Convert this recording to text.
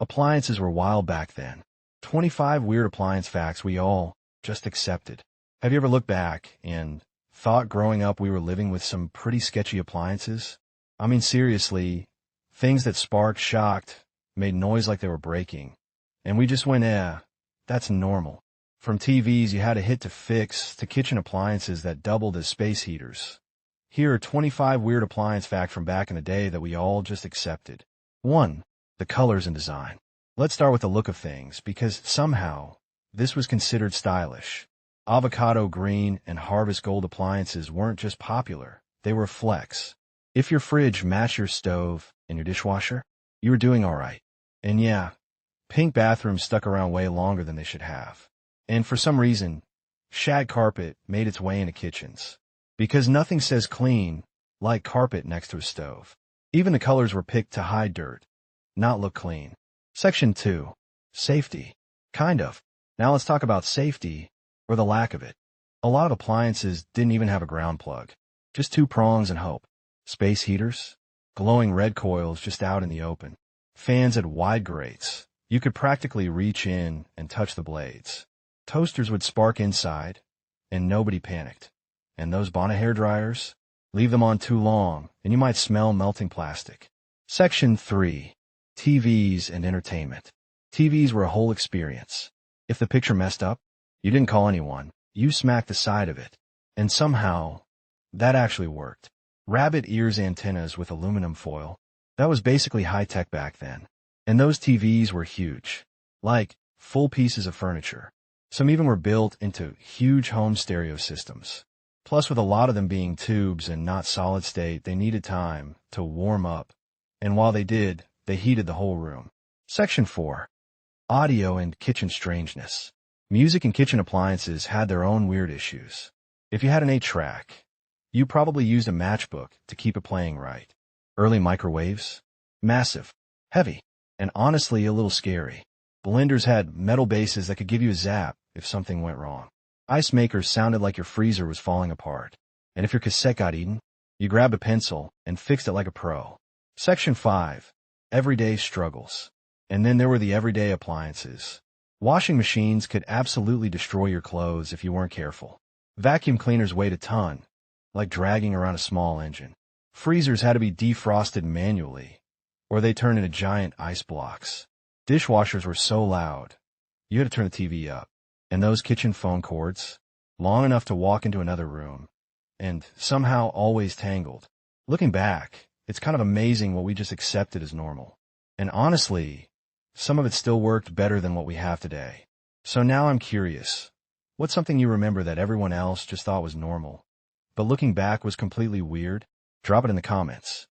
Appliances were wild back then. 25 weird appliance facts we all just accepted. Have you ever looked back and thought growing up we were living with some pretty sketchy appliances? I mean, seriously, things that sparked, shocked, made noise like they were breaking. And we just went, that's normal. From TVs you had a hit to fix, to kitchen appliances that doubled as space heaters. Here are 25 weird appliance facts from back in the day that we all just accepted. 1. The colors and design. Let's start with the look of things, because somehow this was considered stylish. Avocado green and harvest gold appliances weren't just popular, they were flex. If your fridge matched your stove and your dishwasher, you were doing all right. And yeah, pink bathrooms stuck around way longer than they should have. And for some reason, shag carpet made its way into kitchens. Because nothing says clean like carpet next to a stove. Even the colors were picked to hide dirt, not look clean. Section 2. Safety. Kind of. Now let's talk about safety, or the lack of it. A lot of appliances didn't even have a ground plug. Just two prongs and hope. Space heaters, glowing red coils just out in the open. Fans at wide grates. You could practically reach in and touch the blades. Toasters would spark inside, and nobody panicked. And those Bonnet hair dryers? Leave them on too long, and you might smell melting plastic. Section 3. TVs and entertainment. TVs were a whole experience. If the picture messed up, you didn't call anyone. You smacked the side of it. And somehow, that actually worked. Rabbit ears antennas with aluminum foil. That was basically high-tech back then. And those TVs were huge. Like, full pieces of furniture. Some even were built into huge home stereo systems. Plus, with a lot of them being tubes and not solid state, they needed time to warm up. And while they did, they heated the whole room. Section 4. Audio and kitchen strangeness. Music and kitchen appliances had their own weird issues. If you had an 8-track, you probably used a matchbook to keep it playing right. Early microwaves? Massive, heavy, and honestly a little scary. Blenders had metal bases that could give you a zap if something went wrong. Ice makers sounded like your freezer was falling apart. And if your cassette got eaten, you grabbed a pencil and fixed it like a pro. Section 5. Everyday struggles. And then there were the everyday appliances. Washing machines could absolutely destroy your clothes if you weren't careful. Vacuum cleaners weighed a ton, like dragging around a small engine. Freezers had to be defrosted manually, or they turned into giant ice blocks. Dishwashers were so loud, you had to turn the TV up. And those kitchen phone cords, long enough to walk into another room, and somehow always tangled. Looking back, it's kind of amazing what we just accepted as normal. And honestly, some of it still worked better than what we have today. So now I'm curious, what's something you remember that everyone else just thought was normal, but looking back was completely weird? Drop it in the comments.